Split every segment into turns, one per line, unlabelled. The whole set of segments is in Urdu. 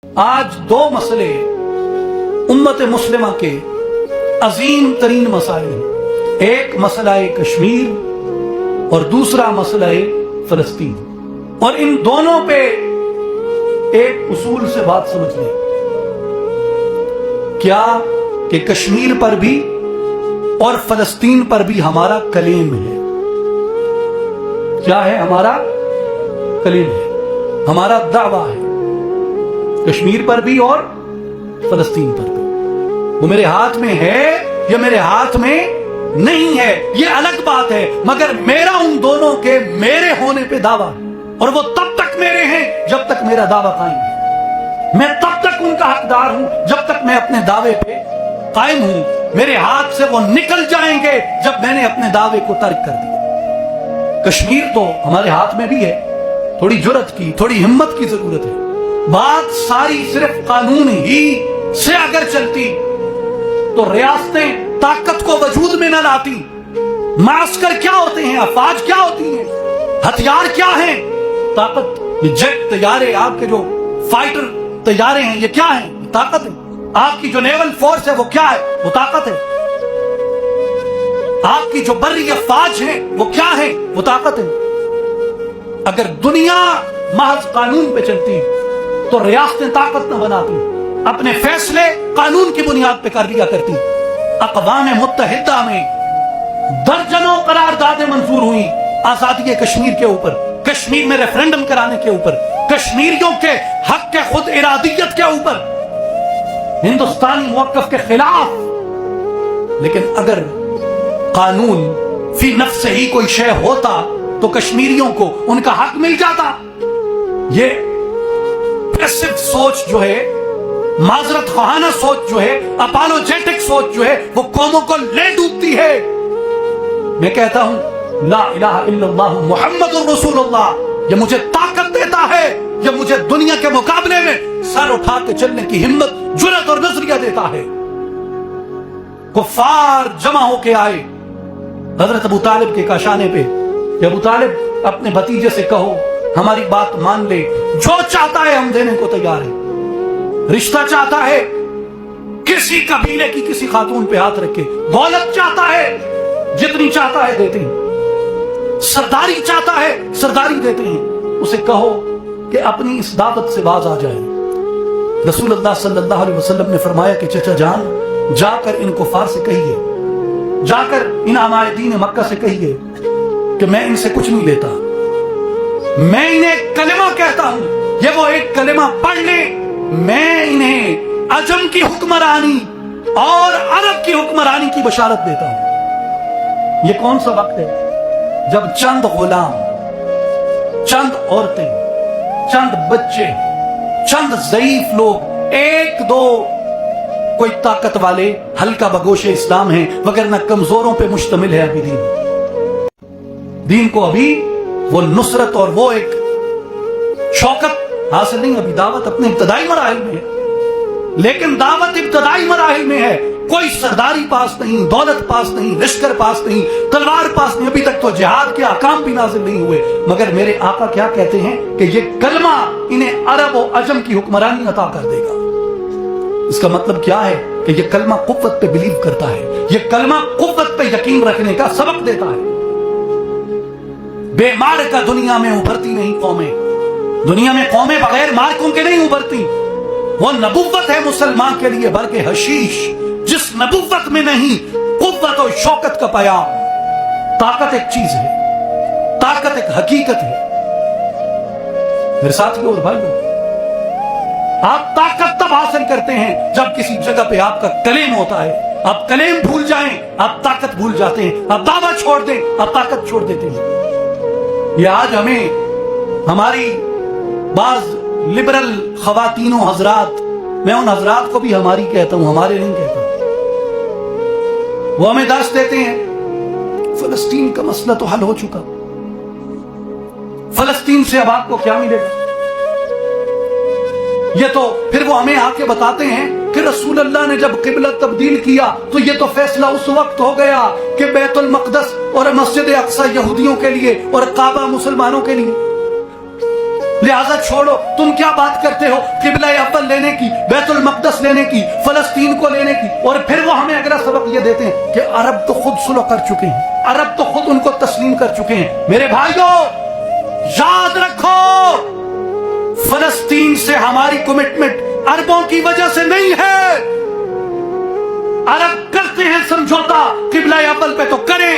آج دو مسئلے امت مسلمہ کے عظیم ترین مسائل ہیں، ایک مسئلہ کشمیر اور دوسرا مسئلہ فلسطین، اور ان دونوں پہ ایک اصول سے بات سمجھ لیں، کیا کہ کشمیر پر بھی اور فلسطین پر بھی ہمارا کلیم ہے۔ کیا ہے؟ ہمارا کلیم ہے، ہمارا دعویٰ ہے، کشمیر پر بھی اور فلسطین پر بھی۔ وہ میرے ہاتھ میں ہے یا میرے ہاتھ میں نہیں ہے یہ الگ بات ہے، مگر میرا ان دونوں کے میرے ہونے پہ دعویٰ ہے، اور وہ تب تک میرے ہیں جب تک میرا دعویٰ قائم ہے۔ میں تب تک ان کا حقدار ہوں جب تک میں اپنے دعوے پہ قائم ہوں۔ میرے ہاتھ سے وہ نکل جائیں گے جب میں نے اپنے دعوے کو ترک کر دیا۔ کشمیر تو ہمارے ہاتھ میں بھی ہے، تھوڑی جرأت کی، تھوڑی ہمت کی ضرورت ہے۔ بات ساری صرف قانون ہی سے اگر چلتی تو ریاستیں طاقت کو وجود میں نہ لاتی۔ معسکر کیا ہوتے ہیں، افواج کیا ہوتی ہیں، ہتھیار کیا ہیں؟ طاقت۔ یہ جیٹ طیارے، آپ کے جو فائٹر طیارے ہیں، یہ کیا ہیں؟ یہ طاقت ہے۔ آپ کی جو نیول فورس ہے وہ کیا ہے؟ وہ طاقت ہے۔ آپ کی جو بری افواج ہیں وہ کیا ہے؟ وہ طاقت ہے۔ اگر دنیا محض قانون پہ چلتی تو ریاستیں طاقت نہ بناتی، اپنے فیصلے قانون کی بنیاد پہ کر لیا کرتی۔ اقوام متحدہ میں درجنوں قراردادیں منظور ہوئیں آزادی کشمیر کے اوپر، کشمیر میں ریفرنڈم کرانے کے اوپر، کشمیریوں کے حق کے خود ارادیت کے اوپر، ہندوستانی موقف کے خلاف۔ لیکن اگر قانون فی نفس ہی کوئی شے ہوتا تو کشمیریوں کو ان کا حق مل جاتا۔ یہ پیسو سوچ جو ہے، معذرت خواہانہ سوچ جو ہے، اپالوجیٹک سوچ جو ہے، وہ قوموں کو لے ڈوبتی ہے۔ میں کہتا ہوں لا الہ الا اللہ محمد رسول اللہ، یہ مجھے طاقت دیتا ہے، یہ مجھے دنیا کے مقابلے میں سر اٹھا کے چلنے کی ہمت، جرأت اور نظریہ دیتا ہے۔ کفار جمع ہو کے آئے حضرت ابو طالب کے کاشانے پہ کہ ابو طالب اپنے بھتیجے سے کہو ہماری بات مان لے، جو چاہتا ہے ہم دینے کو تیار ہیں۔ رشتہ چاہتا ہے کسی قبیلے کی کسی خاتون پہ ہاتھ رکھے، دولت چاہتا ہے جتنی چاہتا ہے دیتے ہیں، سرداری چاہتا ہے سرداری دیتے ہیں۔ اسے کہو کہ اپنی اس دعوت سے باز آ جائے۔ رسول اللہ صلی اللہ علیہ وسلم نے فرمایا کہ چچا جان جا کر ان کفار سے کہیے، جا کر ان عمائدین مکہ سے کہیے کہ میں ان سے کچھ نہیں لیتا، میں انہیں کلمہ کہتا ہوں، یہ وہ ایک کلمہ پڑھ لیں، میں انہیں عجم کی حکمرانی اور عرب کی حکمرانی کی بشارت دیتا ہوں۔ یہ کون سا وقت ہے جب چند غلام، چند عورتیں، چند بچے، چند ضعیف لوگ، ایک دو کوئی طاقت والے ہلکا بگوش اسلام ہیں، وگرنہ کمزوروں پہ مشتمل ہے ابھی دین کو ابھی وہ نصرت اور وہ ایک شوکت حاصل نہیں۔ ابھی دعوت اپنے ابتدائی مراحل میں ہے، لیکن دعوت ابتدائی مراحل میں ہے، کوئی سرداری پاس نہیں، دولت پاس نہیں، لشکر پاس نہیں، تلوار پاس نہیں، ابھی تک تو جہاد کے احکام بھی نازل نہیں ہوئے، مگر میرے آقا کیا کہتے ہیں کہ یہ کلمہ انہیں عرب و عجم کی حکمرانی عطا کر دے گا۔ اس کا مطلب کیا ہے کہ یہ کلمہ قوت پہ بلیو کرتا ہے، یہ کلمہ قوت پہ یقین رکھنے کا سبق دیتا ہے۔ بے مار کا دنیا میں ابھرتی نہیں قومیں، دنیا میں قومیں بغیر مارکوں کے نہیں ابھرتی۔ وہ نبوت ہے مسلمان کے لیے بلکہ حشیش، جس نبوت میں نہیں قوت اور شوکت کا پیام۔ طاقت ایک چیز ہے، طاقت ایک حقیقت ہے۔ میرے ساتھیوں اور بھائیوں، آپ طاقت تب حاصل کرتے ہیں جب کسی جگہ پہ آپ کا کلیم ہوتا ہے۔ آپ کلیم بھول جائیں آپ طاقت بھول جاتے ہیں، آپ دعویٰ چھوڑ دیں آپ طاقت چھوڑ دیتے ہیں۔ یہ آج ہمیں ہماری بعض لبرل خواتین و حضرات، میں ان حضرات کو بھی ہماری کہتا ہوں، ہمارے نہیں کہتا، وہ ہمیں دعوت دیتے ہیں فلسطین کا مسئلہ تو حل ہو چکا، فلسطین سے اب آپ کو کیا ملے گا؟ یہ تو پھر وہ ہمیں آ کے بتاتے ہیں کہ رسول اللہ نے جب قبلہ تبدیل کیا تو یہ تو فیصلہ اس وقت ہو گیا کہ بیت المقدس اور مسجد اقصی یہودیوں کے لیے اور کعبہ مسلمانوں کے لیے۔ لہذا چھوڑو، تم کیا بات کرتے ہو قبلہ اول لینے کی، بیت المقدس لینے کی، فلسطین کو لینے کی؟ اور پھر وہ ہمیں اگلا سبق یہ دیتے ہیں کہ عرب تو خود صلح کر چکے ہیں، عرب تو خود ان کو تسلیم کر چکے ہیں۔ میرے بھائیوں یاد رکھو، فلسطین سے ہماری کمٹمنٹ عربوں کی وجہ سے نہیں ہے۔ عرب کرتے ہیں سمجھوتا قبلہ اول پہ تو کریں،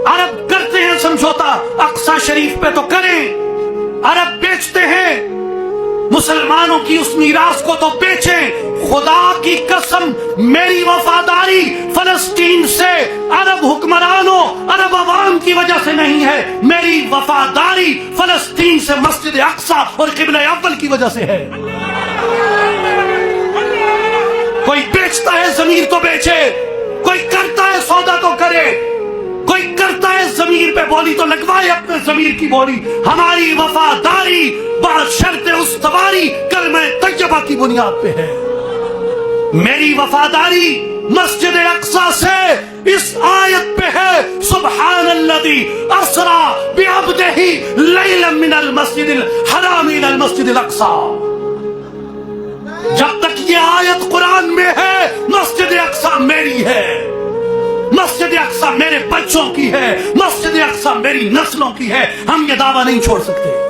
عرب کرتے ہیں سمجھوتا اقصی شریف پہ تو کریں، عرب بیچتے ہیں مسلمانوں کی اس میراث کو تو بیچیں۔ خدا کی قسم میری وفاداری فلسطین سے عرب حکمرانوں، عرب عوام کی وجہ سے نہیں ہے، میری وفاداری فلسطین سے مسجد اقصی اور قبلہ اول کی وجہ سے ہے۔ کوئی بیچتا ہے ضمیر تو بیچے، کوئی کرتا ہے سودا تو کرے، کوئی کرتا ہے ضمیر پہ بولی تو لگوائے اپنے ضمیر کی بولی۔ ہماری وفاداری بشرط استواری کلمہ طیبہ کی بنیاد پہ ہے۔ میری وفاداری مسجد اقصی سے اس آیت پہ ہے، سبحان الذی اسری بعبدہ لیلا من المسجد الحرام الى المسجد الاقصی۔ جب تک یہ آیت قرآن میں ہے مسجد اقصی میری ہے، مسجد اقصی میرے بچوں کی ہے، مسجد اقصی میری نسلوں کی ہے، ہم یہ دعویٰ نہیں چھوڑ سکتے۔